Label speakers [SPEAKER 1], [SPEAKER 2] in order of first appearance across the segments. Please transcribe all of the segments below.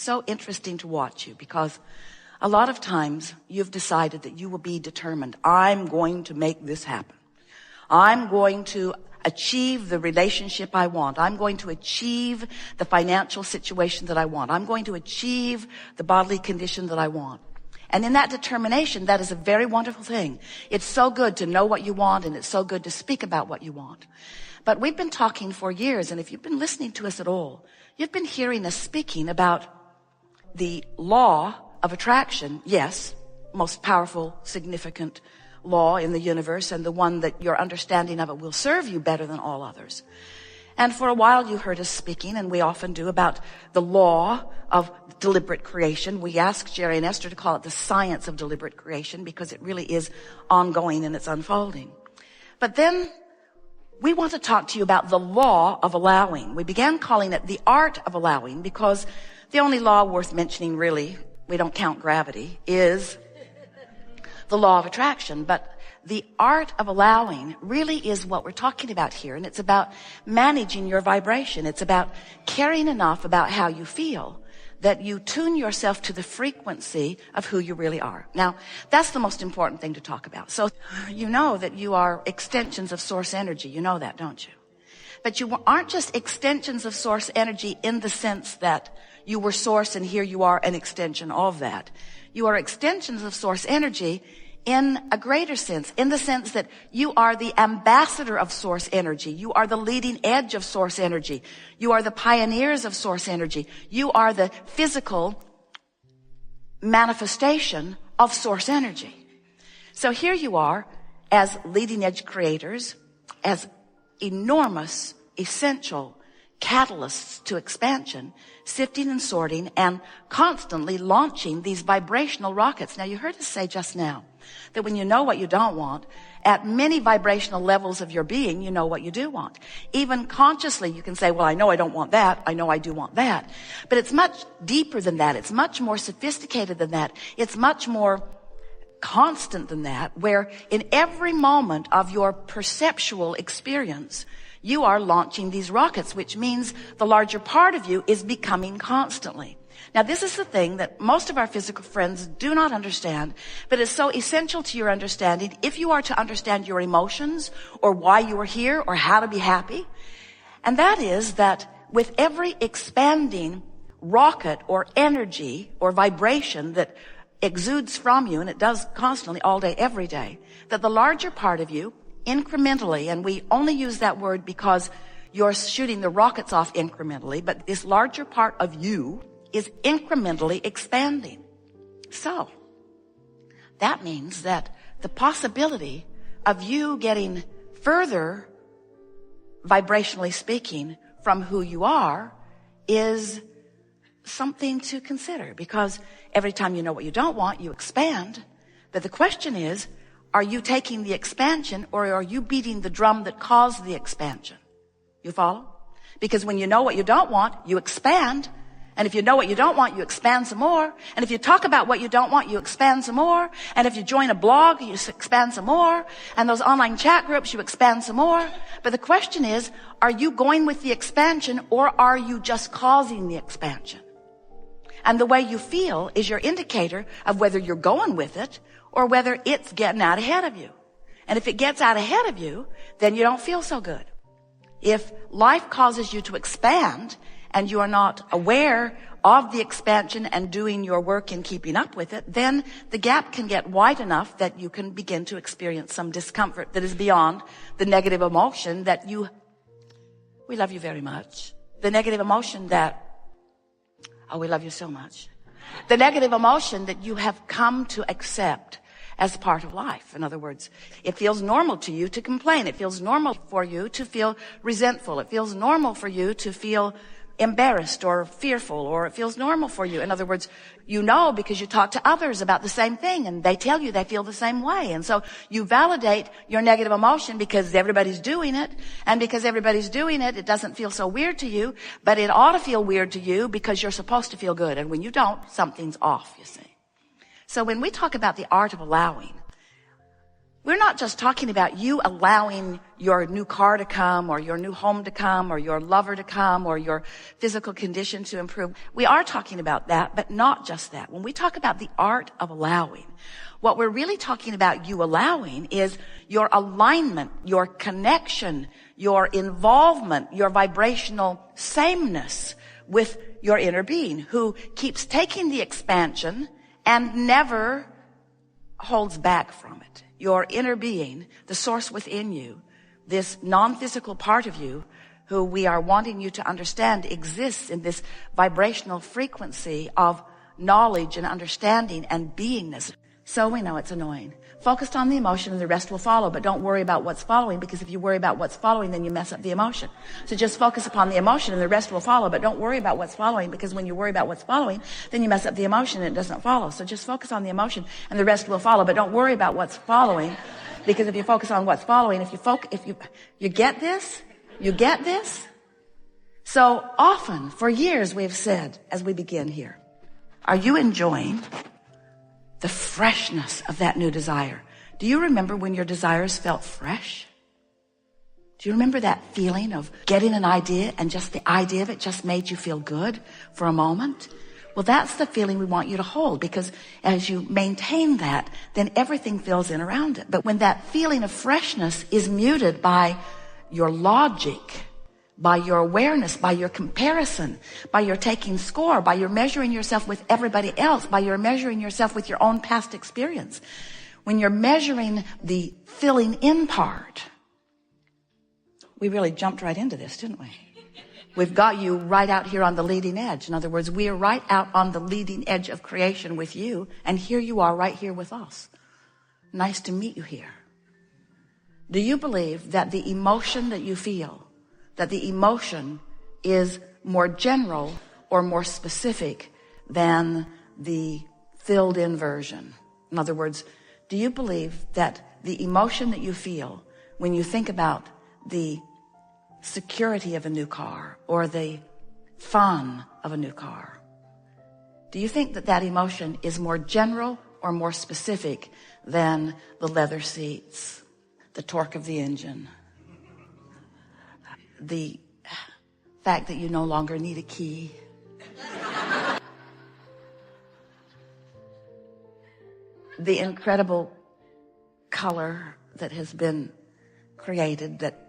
[SPEAKER 1] so interesting to watch you, because a lot of times you've decided that you will be determined. I'm going to make this happen. I'm going to achieve the relationship I want. I'm going to achieve the financial situation that I want. I'm going to achieve the bodily condition that I want. And in that determination, that is a very wonderful thing. It's so good to know what you want, and it's so good to speak about what you want. But we've been talking for years, and if you've been listening to us at all, you've been hearing us speaking about the law of attraction. Yes, most powerful, significant law in the universe, and the one that your understanding of it will serve you better than all others. And for a while you heard us speaking, and we often do, about the law of deliberate creation. We asked Jerry and Esther to call it the science of deliberate creation, because it really is ongoing and it's unfolding. But then we want to talk to you about the law of allowing. We began calling it the art of allowing, because the only law worth mentioning, really, we don't count gravity, is the law of attraction. But the art of allowing really is what we're talking about here. And it's about managing your vibration. It's about caring enough about how you feel that you tune yourself to the frequency of who you really are. Now, that's the most important thing to talk about. So you know that you are extensions of source energy. You know that, don't you? But you aren't just extensions of source energy in the sense that you were source and here you are an extension of that. You are extensions of source energy in a greater sense, in the sense that you are the ambassador of source energy. You are the leading edge of source energy. You are the pioneers of source energy. You are the physical manifestation of source energy. So here you are as leading edge creators, as enormous, essential catalysts to expansion, sifting and sorting and constantly launching these vibrational rockets. Now, you heard us say just now that when you know what you don't want, at many vibrational levels of your being, you know what you do want. Even consciously, you can say, well, I know I don't want that. I know I do want that. But it's much deeper than that. It's much more sophisticated than that. It's much more constant than that, where in every moment of your perceptual experience, you are launching these rockets, which means the larger part of you is becoming constantly. Now, this is the thing that most of our physical friends do not understand, but it's so essential to your understanding if you are to understand your emotions or why you are here or how to be happy. And that is that with every expanding rocket or energy or vibration that exudes from you, and it does constantly all day, every day, that the larger part of you incrementally, and we only use that word because you're shooting the rockets off incrementally, but this larger part of you is incrementally expanding. So that means that the possibility of you getting further, vibrationally speaking, from who you are is something to consider, because every time you know what you don't want, you expand. But the question is, are you taking the expansion, or are you beating the drum that caused the expansion? You follow? Because when you know what you don't want, you expand. And if you know what you don't want, you expand some more. And if you talk about what you don't want, you expand some more. And if you join a blog, you expand some more. And those online chat groups, you expand some more. But the question is, are you going with the expansion, or are you just causing the expansion? And the way you feel is your indicator of whether you're going with it or whether it's getting out ahead of you. And if it gets out ahead of you, then you don't feel so good. If life causes you to expand and you are not aware of the expansion and doing your work in keeping up with it, then the gap can get wide enough that you can begin to experience some discomfort that is beyond the negative emotion that we love you very much. The negative emotion that, oh, we love you so much. The negative emotion that you have come to accept as part of life. In other words, it feels normal to you to complain. It feels normal for you to feel resentful. It feels normal for you to feel embarrassed or fearful, or it feels normal for you. In other words, you know because you talk to others about the same thing and they tell you they feel the same way. And so you validate your negative emotion because everybody's doing it. And because everybody's doing it, it doesn't feel so weird to you, but it ought to feel weird to you because you're supposed to feel good. And when you don't, something's off, you see. So when we talk about the art of allowing, We're not just talking about you allowing your new car to come or your new home to come or your lover to come or your physical condition to improve. We are talking about that, but not just that. When we talk about the art of allowing, what we're really talking about you allowing is your alignment, your connection, your involvement, your vibrational sameness with your inner being, who keeps taking the expansion and never holds back from it. Your inner being, the source within you, this non-physical part of you, who we are wanting you to understand exists in this vibrational frequency of knowledge and understanding and beingness. So we know it's annoying. Focused on the emotion and the rest will follow, but don't worry about what's following, because if you worry about what's following, then you mess up the emotion. So just focus upon the emotion and the rest will follow, but don't worry about what's following, because when you worry about what's following, then you mess up the emotion and it doesn't follow. So just focus on the emotion and the rest will follow, but don't worry about what's following, because if you focus on what's following, if you get this, you get this. So often, for years, we've said, as we begin here, are you enjoying the freshness of that new desire? Do you remember when your desires felt fresh? Do you remember that feeling of getting an idea and just the idea of it just made you feel good for a moment? Well, that's the feeling we want you to hold, because as you maintain that, then everything fills in around it. But when that feeling of freshness is muted by your logic, by your awareness, by your comparison, by your taking score, by your measuring yourself with everybody else, by your measuring yourself with your own past experience, when you're measuring the filling in part, we really jumped right into this, didn't we? We've got you right out here on the leading edge. In other words, we are right out on the leading edge of creation with you, and here you are right here with us. Nice to meet you here. Do you believe that the emotion that you feel, that the emotion is more general or more specific than the filled in version? In other words, do you believe that the emotion that you feel when you think about the security of a new car or the fun of a new car, do you think that that emotion is more general or more specific than the leather seats, the torque of the engine, the fact that you no longer need a key? The incredible color that has been created that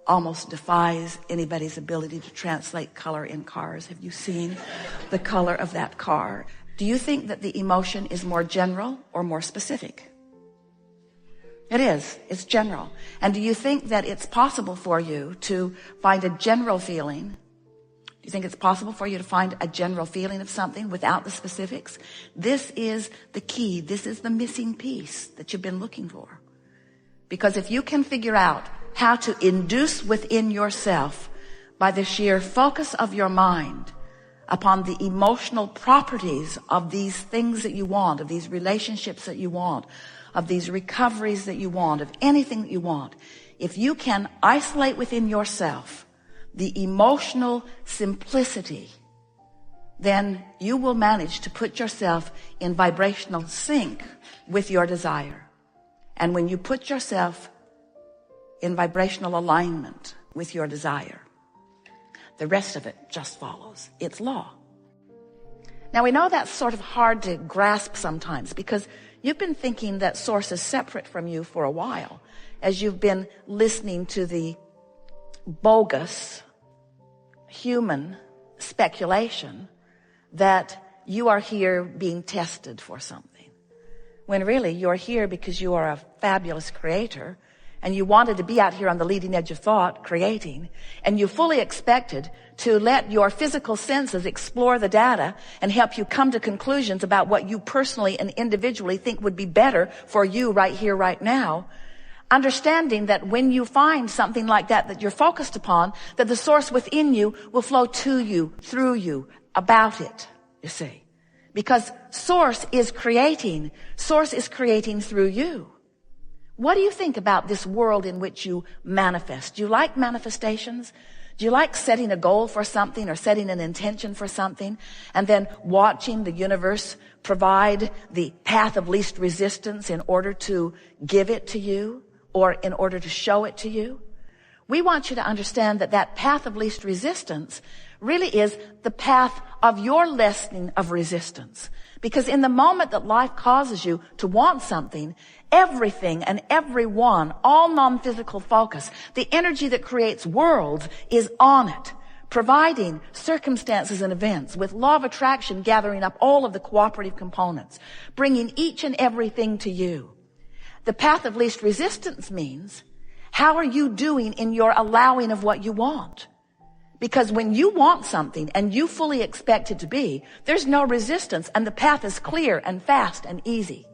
[SPEAKER 1] almost defies anybody's ability to translate color in cars. Have you seen the color of that car? Do you think that the emotion is more general or more specific? It is. It's general. And do you think that it's possible for you to find a general feeling? Do you think it's possible for you to find a general feeling of something without the specifics? This is the key. This is the missing piece that you've been looking for. Because if you can figure out how to induce within yourself, by the sheer focus of your mind, upon the emotional properties of these things that you want, of these relationships that you want, of these recoveries that you want, of anything that you want, if you can isolate within yourself the emotional simplicity, then you will manage to put yourself in vibrational sync with your desire. And when you put yourself in vibrational alignment with your desire, the rest of it just follows. It's law. Now we know that's sort of hard to grasp sometimes, because you've been thinking that source is separate from you for a while, as you've been listening to the bogus human speculation that you are here being tested for something, when really you're here because you are a fabulous creator and you wanted to be out here on the leading edge of thought creating, and you fully expected to let your physical senses explore the data and help you come to conclusions about what you personally and individually think would be better for you right here, right now. Understanding that when you find something like that you're focused upon, that the source within you will flow to you, through you, about it, you see. Because source is creating through you. What do you think about this world in which you manifest? Do you like manifestations? Do you like setting a goal for something or setting an intention for something and then watching the universe provide the path of least resistance in order to give it to you or in order to show it to you? We want you to understand that that path of least resistance really is the path of your lessening of resistance. Because in the moment that life causes you to want something, everything and everyone, all non-physical focus, the energy that creates worlds is on it, providing circumstances and events with law of attraction gathering up all of the cooperative components, bringing each and everything to you. The path of least resistance means, how are you doing in your allowing of what you want? Because when you want something and you fully expect it to be, there's no resistance and the path is clear and fast and easy.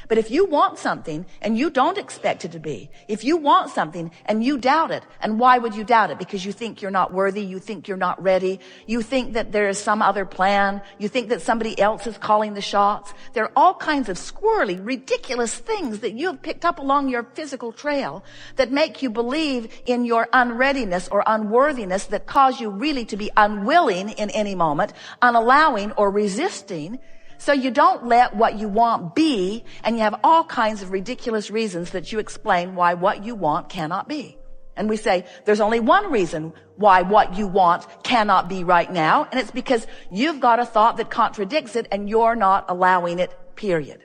[SPEAKER 1] But if you want something and you don't expect it to be, if you want something and you doubt it, and why would you doubt it? Because you think you're not worthy, you think you're not ready, you think that there is some other plan, you think that somebody else is calling the shots. There are all kinds of squirrely, ridiculous things that you have picked up along your physical trail that make you believe in your unreadiness or unworthiness, that cause you really to be unwilling in any moment, unallowing or resisting. So you don't let what you want be, and you have all kinds of ridiculous reasons that you explain why what you want cannot be. And we say, there's only one reason why what you want cannot be right now, and it's because you've got a thought that contradicts it, and you're not allowing it, period.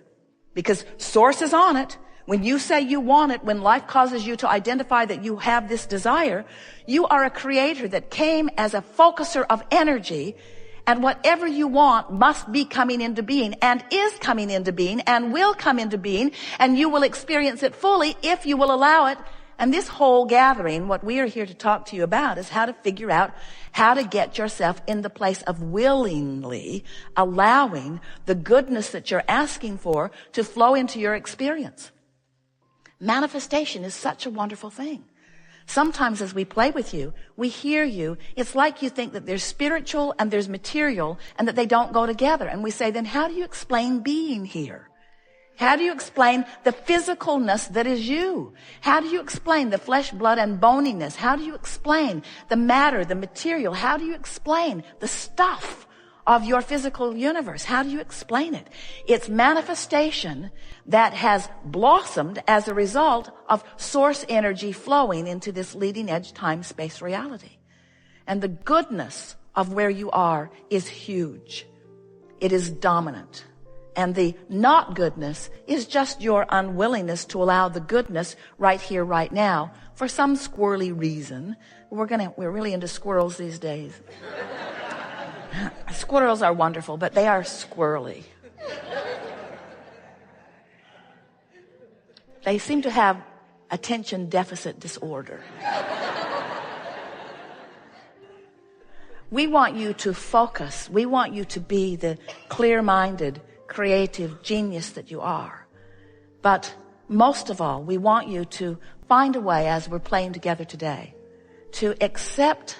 [SPEAKER 1] Because source is on it. When you say you want it, when life causes you to identify that you have this desire, you are a creator that came as a focuser of energy. And whatever you want must be coming into being and is coming into being and will come into being, and you will experience it fully if you will allow it. And this whole gathering, what we are here to talk to you about, is how to figure out how to get yourself in the place of willingly allowing the goodness that you're asking for to flow into your experience. Manifestation is such a wonderful thing. Sometimes as we play with you, we hear you. It's like you think that there's spiritual and there's material and that they don't go together. And we say, then how do you explain being here? How do you explain the physicalness that is you? How do you explain the flesh, blood, and boniness? How do you explain the matter, the material? How do you explain the stuff of your physical universe? How do you explain it? It's manifestation that has blossomed as a result of source energy flowing into this leading edge time-space reality. And the goodness of where you are is huge. It is dominant. And the not goodness is just your unwillingness to allow the goodness right here, right now, for some squirrely reason. We're really into squirrels these days. Squirrels are wonderful, but they are squirrely. They seem to have attention deficit disorder. We want you to focus. We want you to be the clear-minded, creative genius that you are. But most of all, we want you to find a way, as we're playing together today, to accept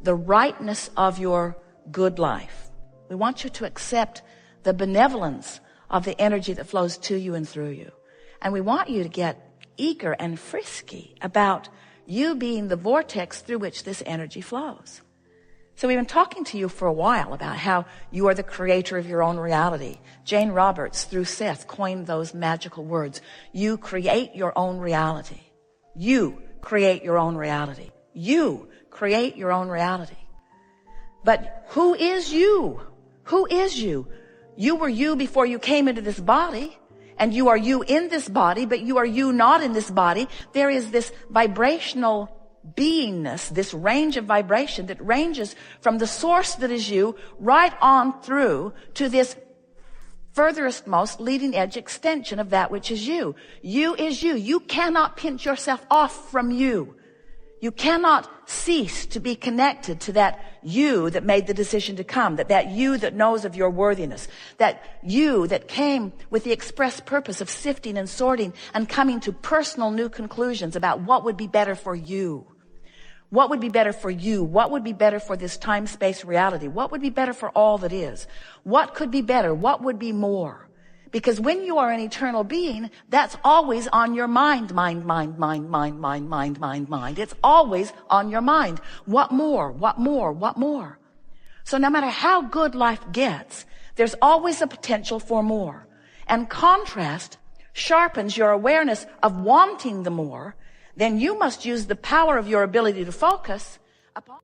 [SPEAKER 1] the rightness of your good life. We want you to accept the benevolence of the energy that flows to you and through you. And we want you to get eager and frisky about you being the vortex through which this energy flows. So we've been talking to you for a while about how you are the creator of your own reality. Jane Roberts, through Seth, coined those magical words. You create your own reality. You create your own reality. You create your own reality. But who is you? Who is you? You were you before you came into this body, and you are you in this body, but you are you not in this body. There is this vibrational beingness, this range of vibration that ranges from the source that is you right on through to this furthest most leading edge extension of that which is you. You is you. You cannot pinch yourself off from you. You cannot cease to be connected to that you that made the decision to come, that you that knows of your worthiness, that you that came with the express purpose of sifting and sorting and coming to personal new conclusions about what would be better for you. What would be better for you? What would be better for this time-space reality? What would be better for all that is? What could be better? What would be more? Because when you are an eternal being, that's always on your mind. It's always on your mind. What more? What more? What more? So no matter how good life gets, there's always a potential for more. And contrast sharpens your awareness of wanting the more. Then you must use the power of your ability to focus upon